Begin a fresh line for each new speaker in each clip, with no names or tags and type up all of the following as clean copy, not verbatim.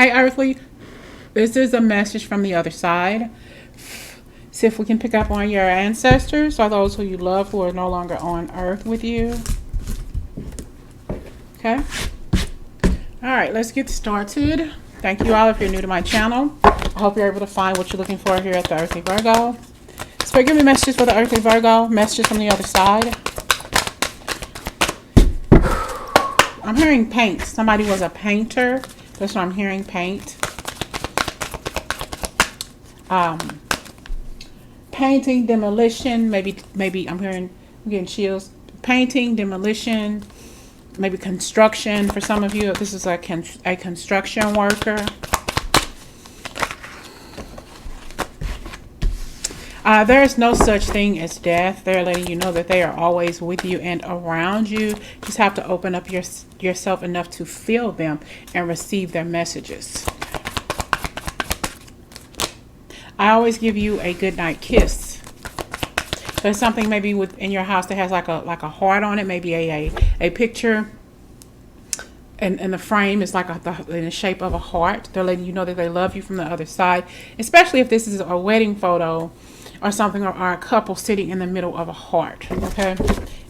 Hey, Earthly, this is a message from the other side. See if we can pick up on your ancestors or those who you love who are no longer on Earth with you. Okay. All right, let's get started. Thank you all if you're new to my channel. I hope you're able to find what you're looking for here at the Earthly Virgo. Spirit, give me messages for the Earthly Virgo. Messages from the other side. I'm hearing paint. Somebody was a painter. That's what I'm hearing, paint. Painting, demolition, maybe I'm getting chills. Painting, demolition, maybe construction. For some of you, this is a construction worker. There is no such thing as death. They're letting you know that they are always with you and around you. Just have to open up yourself enough to feel them and receive their messages. I always give you a good night kiss. There's something maybe within your house that has like a heart on it, maybe a picture, and the frame is like in the shape of a heart. They're letting you know that they love you from the other side, especially if this is a wedding photo or something, or a couple sitting in the middle of a heart. Okay,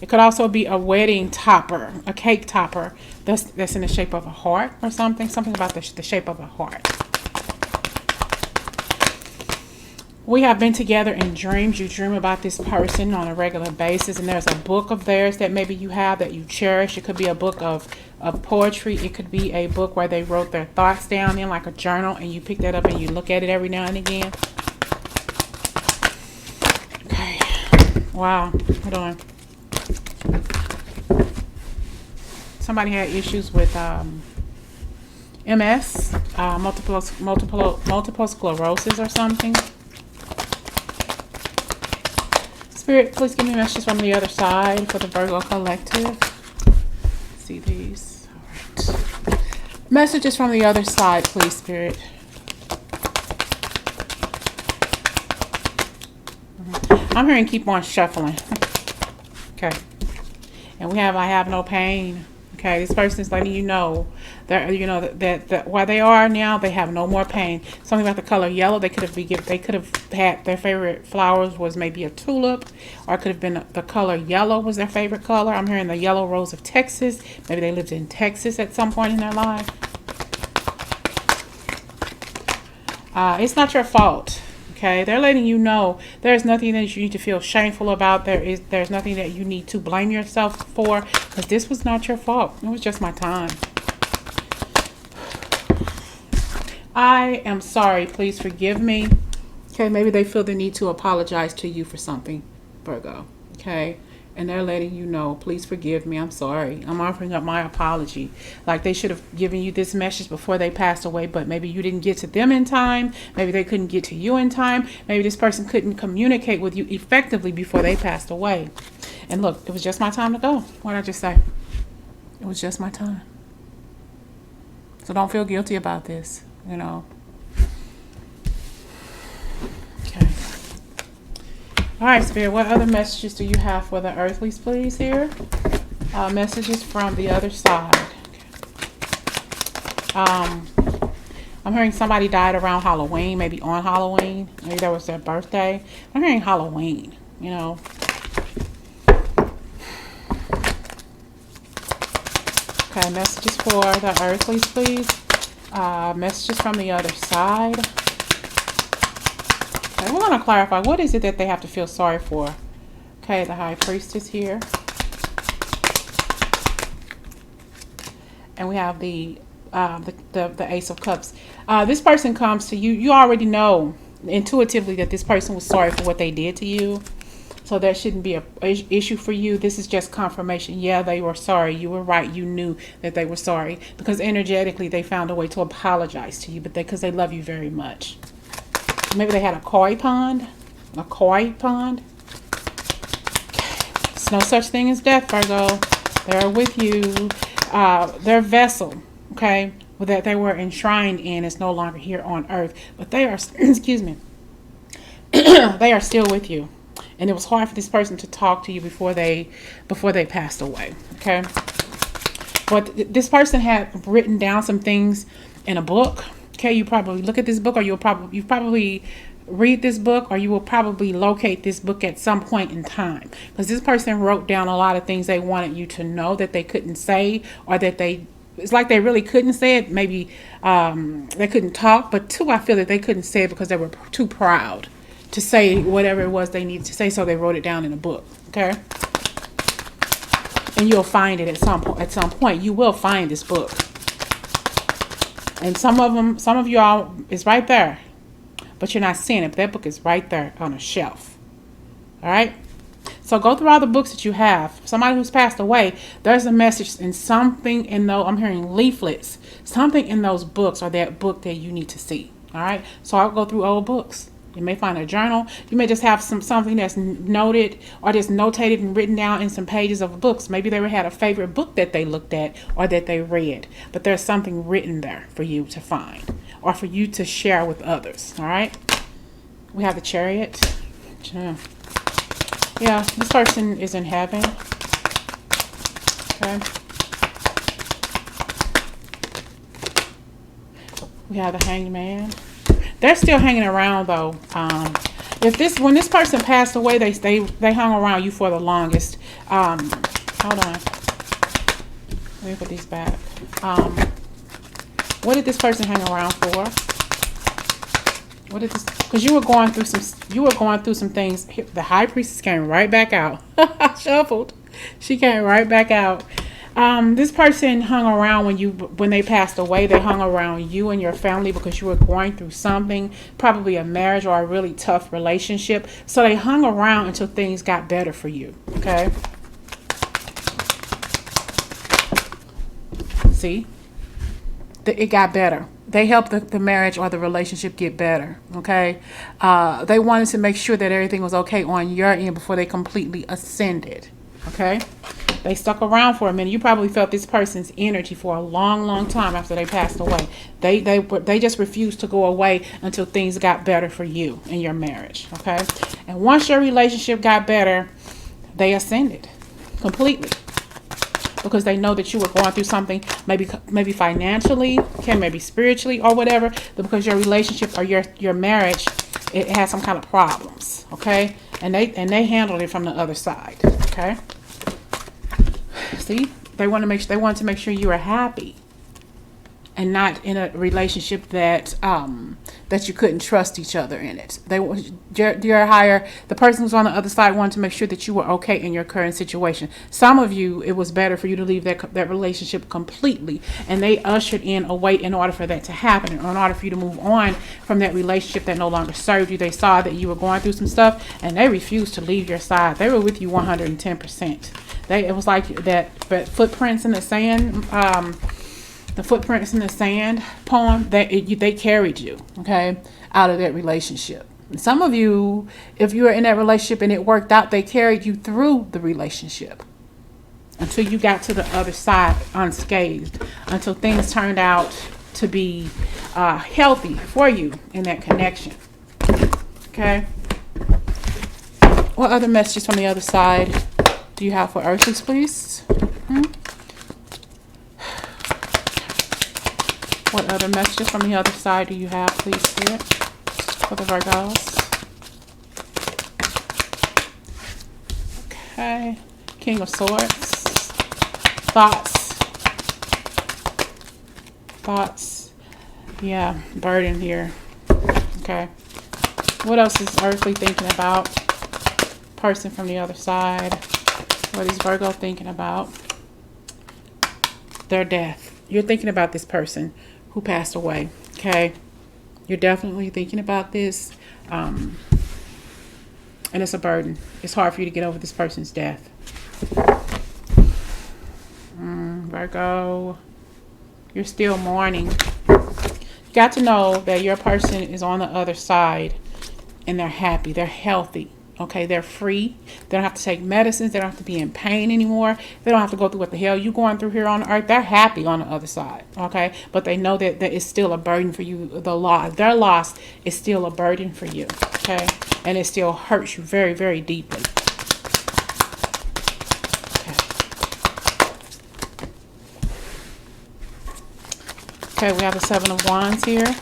it could also be a wedding topper, a cake topper that's in the shape of a heart or something about the shape of a heart. We have been together in dreams. You dream about this person on a regular basis, and there's a book of theirs that maybe you have that you cherish. It could be a book of poetry. It could be a book where they wrote their thoughts down in like a journal, and you pick that up and you look at it every now and again. Okay. Wow. Hold on. Somebody had issues with MS, multiple sclerosis or something. Spirit, please give me messages from the other side for the Virgo collective. See these. All right. Messages from the other side, please, Spirit. I'm hearing keep on shuffling. Okay. And we have I have no pain. Okay, this person is letting you know that that where they are now, they have no more pain. Something about the color yellow. They could have had their favorite flowers was maybe a tulip, or it could have been the color yellow was their favorite color. I'm hearing the yellow rose of Texas. Maybe they lived in Texas at some point in their life. It's not your fault. Okay, they're letting you know there's nothing that you need to feel shameful about. There's nothing that you need to blame yourself for, because this was not your fault. It was just my time. I am sorry. Please forgive me. Okay, maybe they feel the need to apologize to you for something, Virgo. Okay, and they're letting you know, please forgive me. I'm sorry. I'm offering up my apology. Like they should have given you this message before they passed away, but maybe you didn't get to them in time. Maybe they couldn't get to you in time. Maybe this person couldn't communicate with you effectively before they passed away. And look, it was just my time to go. What did I just say? It was just my time. So don't feel guilty about this, you know. Okay. All right, Spirit, what other messages do you have for the earthlies, please, here? Messages from the other side. Okay. I'm hearing somebody died around Halloween, maybe on Halloween. Maybe that was their birthday. I'm hearing Halloween, you know. Okay, messages for the earthlies, please. Messages from the other side. Okay, we're going to clarify. What is it that they have to feel sorry for? Okay, the High Priestess here. And we have the Ace of Cups. This person comes to you. You already know intuitively that this person was sorry for what they did to you. So that shouldn't be an issue for you. This is just confirmation. Yeah, they were sorry. You were right. You knew that they were sorry. Because energetically, they found a way to apologize to you. But because they love you very much. Maybe they had a koi pond. A koi pond. There's no such thing as death, Virgo. They're with you. Their vessel, okay, that they were enshrined in is no longer here on earth. But they are, excuse me, they are still with you. And it was hard for this person to talk to you before they passed away, okay? But this person had written down some things in a book, Okay, you probably look at this book, or you probably read this book, or you will probably locate this book at some point in time, because this person wrote down a lot of things they wanted you to know that they couldn't say, or that it's like they really couldn't say it. Maybe they couldn't talk, but two, I feel that they couldn't say it because they were too proud to say whatever it was they needed to say, so they wrote it down in a book. Okay, and you'll find it at some point. At some point, you will find this book, and some of you all is right there, but you're not seeing it. But that book is right there on a shelf. All right. So go through all the books that you have. Somebody who's passed away, there's a message in something in those. I'm hearing leaflets. Something in those books, or that book that you need to see. All right. So I'll go through old books. You may find a journal. You may just have something that's noted, or just notated and written down in some pages of books. Maybe they had a favorite book that they looked at or that they read. But there's something written there for you to find, or for you to share with others. All right. We have the Chariot. Yeah, this person is in heaven. Okay. We have the Hanged Man. They're still hanging around though. When this person passed away, they hung around you for the longest. Hold on. Let me put these back. What did this person hang around for? What did this? Because you were going through some things. The High Priestess came right back out. Shuffled. She came right back out. This person hung around when they passed away. They hung around you and your family because you were going through something, probably a marriage or a really tough relationship. So they hung around until things got better for you. Okay. See, it got better. They helped the marriage or the relationship get better. Okay. They wanted to make sure that everything was okay on your end before they completely ascended. Okay. They stuck around for a minute. You probably felt this person's energy for a long, long time after they passed away. They just refused to go away until things got better for you in your marriage. Okay. And once your relationship got better, they ascended completely, because they know that you were going through something, maybe financially, okay, maybe spiritually or whatever, but because your relationship or your marriage, it had some kind of problems, okay, and they handled it from the other side. Okay. See, they wanted to make sure you were happy, and not in a relationship that you couldn't trust each other in it. The person who's on the other side wanted to make sure that you were okay in your current situation. Some of you, it was better for you to leave that relationship completely, and they ushered in a way in order for that to happen, in order for you to move on from that relationship that no longer served you. They saw that you were going through some stuff, and they refused to leave your side. They were with you 110%. It was like that footprints in the sand. The footprints in the sand poem, they carried you, okay, out of that relationship. And some of you, if you were in that relationship and it worked out, they carried you through the relationship until you got to the other side unscathed, until things turned out to be healthy for you in that connection. Okay. What other messages from the other side do you have for Earthlies, please? What other messages from the other side do you have, please, Spirit, for the Virgos? Okay. King of Swords. Thoughts. Yeah, burden here. Okay. What else is Earthly thinking about? Person from the other side. What is Virgo thinking about? Their death. You're thinking about this person who passed away. Okay. You're definitely thinking about this. And it's a burden. It's hard for you to get over this person's death. Virgo, you're still mourning. You got to know that your person is on the other side and they're happy. They're healthy. Okay, they're free. They don't have to take medicines. They don't have to be in pain anymore. They don't have to go through what the hell you're going through here on earth. They're happy on the other side. Okay, but they know that it's still a burden for you. Their loss is still a burden for you. Okay, and it still hurts you very, very deeply. Okay, Okay, we have the Seven of Wands here.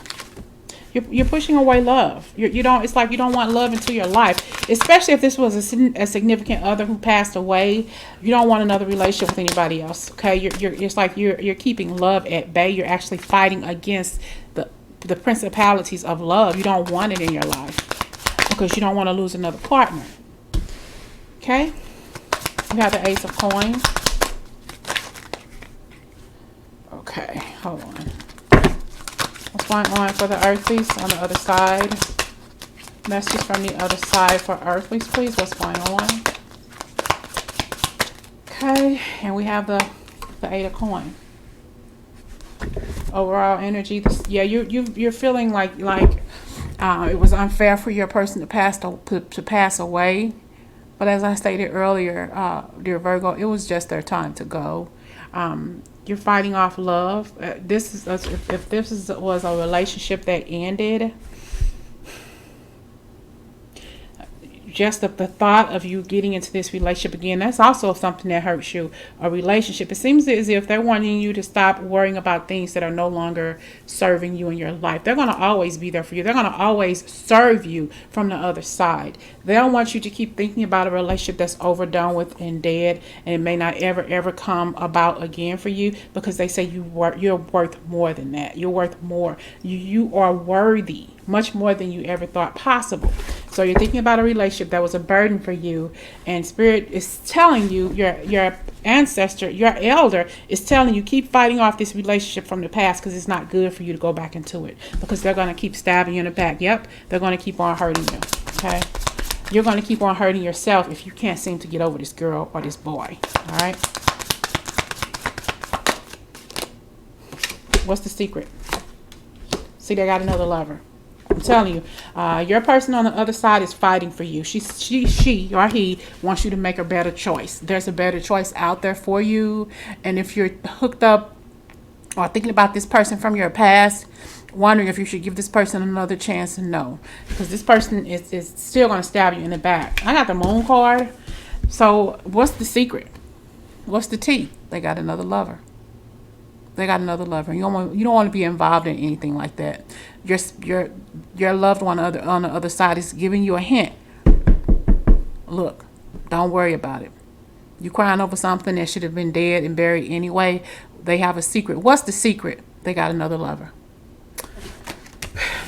You're pushing away love. You don't. It's like you don't want love into your life, especially if this was a significant other who passed away. You don't want another relationship with anybody else. Okay, it's like you're keeping love at bay. You're actually fighting against the principalities of love. You don't want it in your life because you don't want to lose another partner. Okay, we have the Ace of Coins. Okay, hold on. What's going on for the Earthlies on the other side? Messages from the other side for Earthlies, please. What's going on? Okay, and we have the Eight of Coins. Overall energy. Yeah, you're feeling like it was unfair for your person to pass away. But as I stated earlier, dear Virgo, it was just their time to go. You're fighting off love. If this was a relationship that ended, just the thought of you getting into this relationship again, that's also something that hurts you. A relationship, it seems as if they're wanting you to stop worrying about things that are no longer serving you in your life. They're going to always be there for you. They're going to always serve you from the other side. They don't want you to keep thinking about a relationship that's overdone with and dead, and it may not ever come about again for you, because they say you're worth more than that. You're worth more. You are worthy, much more than you ever thought possible. So you're thinking about a relationship that was a burden for you, and Spirit is telling you, your ancestor, your elder is telling you, keep fighting off this relationship from the past, because it's not good for you to go back into it, because they're going to keep stabbing you in the back. Yep, they're going to keep on hurting you. Okay, you're going to keep on hurting yourself if you can't seem to get over this girl or this boy. All right, what's the secret? See, they got another lover. I'm telling you, your person on the other side is fighting for you. She or he wants you to make a better choice. There's a better choice out there for you. And if you're hooked up or thinking about this person from your past, wondering if you should give this person another chance, no. Because this person is still going to stab you in the back. I got the Moon card. So what's the secret? What's the tea? They got another lover. They got another lover. You don't want to be involved in anything like that. Your loved one on the other side is giving you a hint. Look, don't worry about it. You crying over something that should have been dead and buried anyway. They have a secret. What's the secret? They got another lover.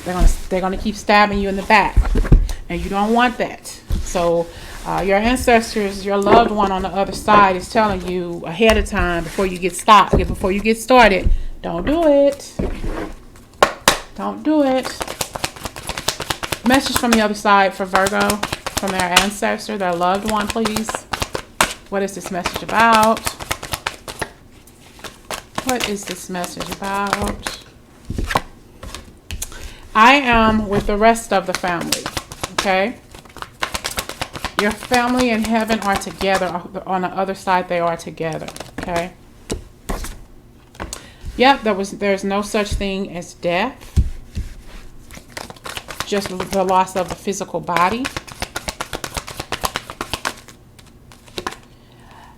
They're gonna keep stabbing you in the back, and you don't want that. So your ancestors, your loved one on the other side is telling you ahead of time, before you get started, don't do it. Don't do it. Message from the other side for Virgo, from their ancestor, their loved one, please. What is this message about? What is this message about? I am with the rest of the family, okay? Your family in heaven are together. On the other side, they are together, okay? Yep, there's no such thing as death. Just the loss of the physical body.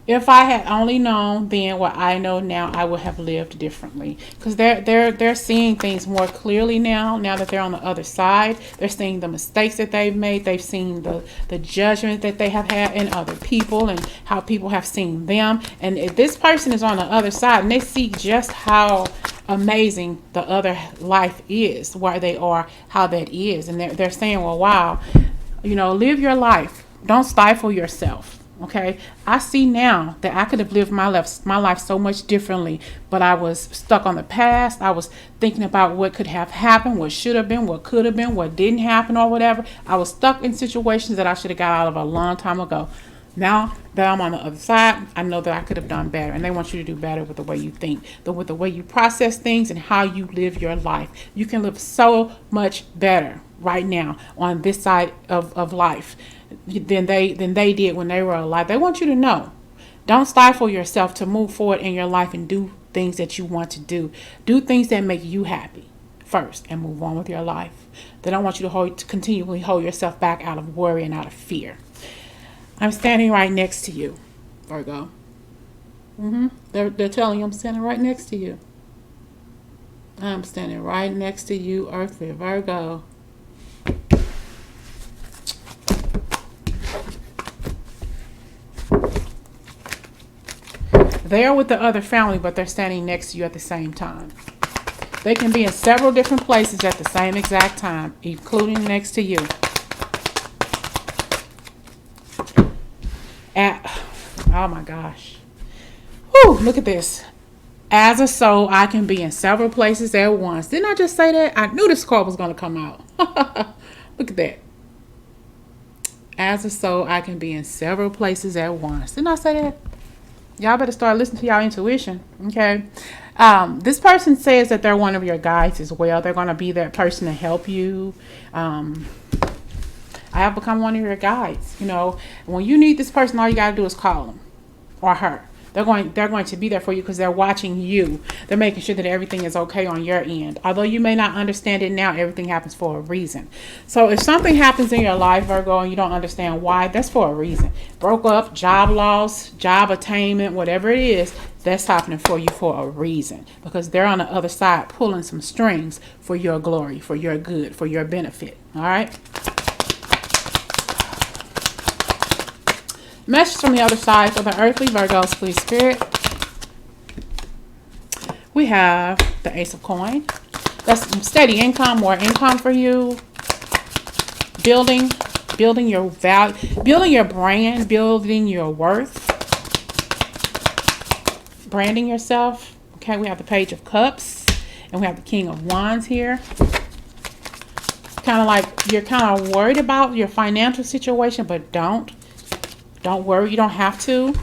If I had only known then what I know now, I would have lived differently. Because they're seeing things more clearly now that they're on the other side. They're seeing the mistakes that they've made. They've seen the judgment that they have had in other people, and how people have seen them. And if this person is on the other side, and they see just how amazing the other life is, where they are, how that is. And they're saying, well, wow, live your life. Don't stifle yourself. Okay, I see now that I could have lived my life so much differently, but I was stuck on the past. I was thinking about what could have happened, what should have been, what could have been, what didn't happen, or whatever. I was stuck in situations that I should have got out of a long time ago. Now that I'm on the other side, I know that I could have done better, and they want you to do better with the way you think, with the way you process things, and how you live your life. You can live so much better right now on this side of life than they did when they were alive. They want you to know. Don't stifle yourself to move forward in your life and do things that you want to do. Do things that make you happy first, and move on with your life. They don't want you to continually hold yourself back out of worry and out of fear. I'm standing right next to you, Virgo. They're telling you I'm standing right next to you. I'm standing right next to you, earthly Virgo. They're with the other family, but they're standing next to you at the same time. They can be in several different places at the same exact time, including next to you. Oh my gosh. Whew, look at this. As a soul, I can be in several places at once. Didn't I just say that? I knew this card was going to come out. Look at that. As a soul, I can be in several places at once. Didn't I say that? Y'all better start listening to y'all intuition. Okay. This person says that they're one of your guides as well. They're going to be that person to help you. I have become one of your guides. You know, when you need this person, all you got to do is call them or her. They're going to be there for you because they're watching you. They're making sure that everything is okay on your end. Although you may not understand it now, everything happens for a reason. So if something happens in your life, Virgo, and you don't understand why, that's for a reason. Broke up, job loss, job attainment, whatever it is, that's happening for you for a reason. Because they're on the other side pulling some strings for your glory, for your good, for your benefit. All right? Message from the other side for the earthly Virgos, please, Spirit. We have the Ace of Coins. That's steady income, more income for you. Building your value, building your brand, building your worth. Branding yourself. Okay, we have the Page of Cups. And we have the King of Wands here. Kind of like you're kind of worried about your financial situation, but don't worry, you don't have to.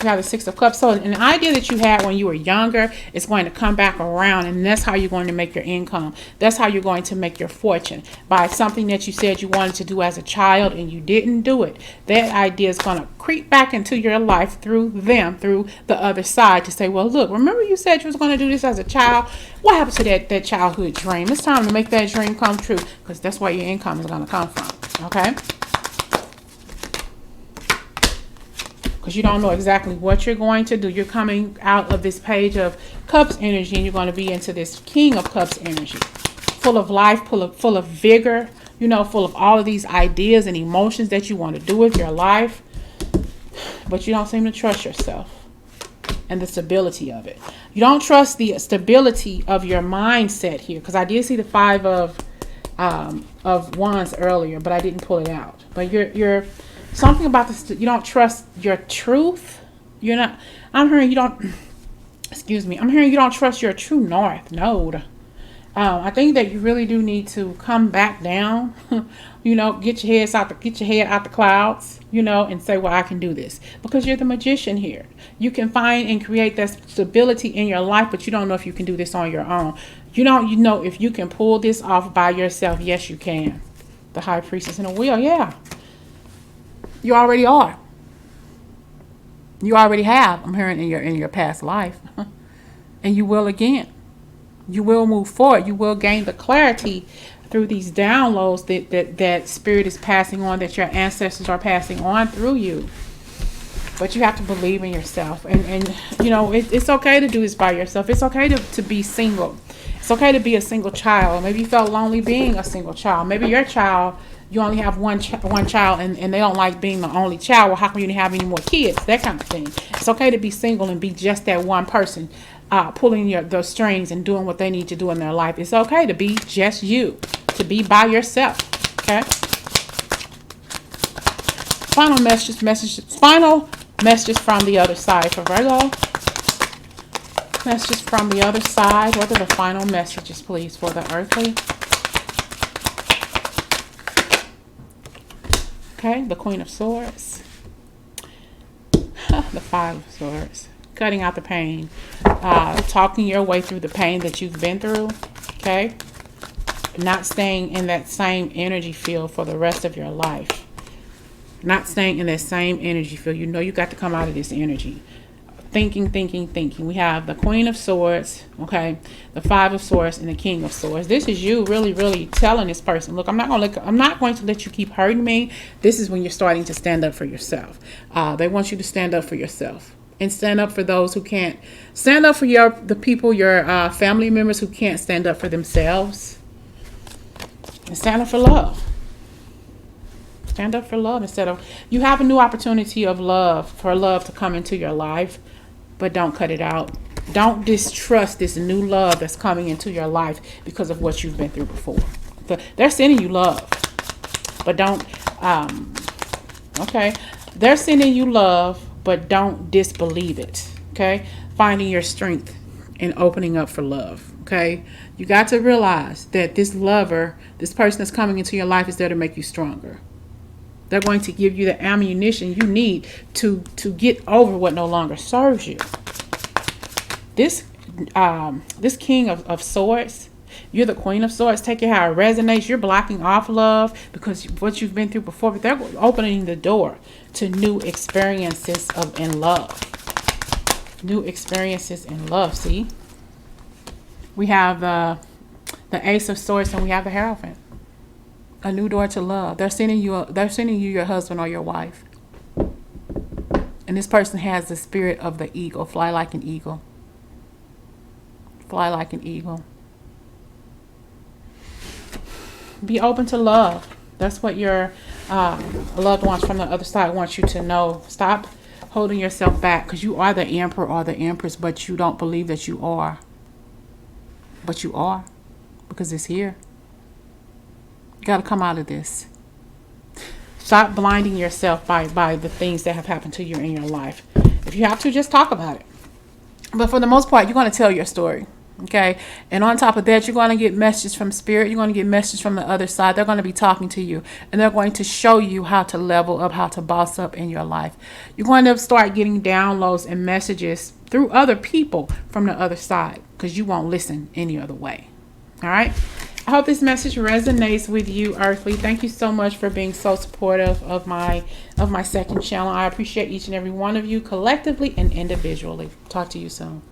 You have the Six of Cups. So an idea that you had when you were younger is going to come back around, and that's how you're going to make your income. That's how you're going to make your fortune, by something that you said you wanted to do as a child and you didn't do it. That idea is going to creep back into your life through the other side to say, well, look, remember you said you was going to do this as a child? What happened to that childhood dream? It's time to make that dream come true, because that's where your income is going to come from. Okay? Because you don't know exactly what you're going to do. You're coming out of this Page of Cups energy, and you're going to be into this King of Cups energy. Full of life, full of vigor, you know, full of all of these ideas and emotions that you want to do with your life. But you don't seem to trust yourself and the stability of it. You don't trust the stability of your mindset here. Because I did see the Five of Wands earlier, but I didn't pull it out. But you're something about this, you don't trust your truth. I'm hearing you don't trust your true north node. I think that you really do need to come back down, you know, get your head out the clouds, you know, and say, well, I can do this. Because you're the magician here. You can find and create that stability in your life, but you don't know if you can do this on your own. You know if you can pull this off by yourself. Yes, you can. The High Priestess and the Wheel, yeah. You already are. You already have. I'm hearing in your past life. And you will again. You will move forward. You will gain the clarity through these downloads that Spirit is passing on, that your ancestors are passing on through you. But you have to believe in yourself. And you know, it's okay to do this by yourself. It's okay to be single. It's okay to be a single child. Maybe you felt lonely being a single child. Maybe your child, you only have one child and they don't like being the only child. Well, how come you didn't have any more kids? That kind of thing. It's okay to be single and be just that one person, pulling those strings and doing what they need to do in their life. It's okay to be just you, to be by yourself. Okay. Final messages from the other side for Virgo. Messages from the other side. What are the final messages, please, for the earthly? Okay, the Queen of Swords. The Five of Swords. Cutting out the pain. Talking your way through the pain that you've been through. Okay. Not staying in that same energy field for the rest of your life. Not staying in that same energy field. You know you got to come out of this energy. Thinking. We have the Queen of Swords, okay, the Five of Swords, and the King of Swords. This is you really telling this person, look, I'm not going to let you keep hurting me. This is when you're starting to stand up for yourself. They want you to stand up for yourself. and stand up for those who can't. Stand up for the people, your family members who can't stand up for themselves. And stand up for love. Stand up for love instead of, you have a new opportunity of love, for love to come into your life, but don't cut it out. Don't distrust this new love that's coming into your life because of what you've been through before. They're sending you love, but don't, okay? They're sending you love, but don't disbelieve it, okay? Finding your strength and opening up for love, okay? You got to realize that this lover, this person that's coming into your life, is there to make you stronger. They're going to give you the ammunition you need to get over what no longer serves you. This King of Swords, you're the Queen of Swords. Take it how it resonates. You're blocking off love because of what you've been through before. But they're opening the door to new experiences in love. New experiences in love. See? We have the Ace of Swords and we have the Hierophant. A new door to love. They're sending you your husband or your wife. And this person has the spirit of the eagle. Fly like an eagle. Fly like an eagle. Be open to love. That's what your loved ones from the other side want you to know. Stop holding yourself back, because you are the emperor or the empress, but you don't believe that you are. But you are, because it's here. You got to come out of this. Stop blinding yourself by the things that have happened to you in your life. If you have to, just talk about it. But for the most part, you're going to tell your story. Okay. And on top of that, you're going to get messages from spirit. You're going to get messages from the other side. They're going to be talking to you, and they're going to show you how to level up, how to boss up in your life. You're going to start getting downloads and messages through other people from the other side, because you won't listen any other way. All right. I hope this message resonates with you, Earthly. Thank you so much for being so supportive of my second channel. I appreciate each and every one of you, collectively and individually. Talk to you soon.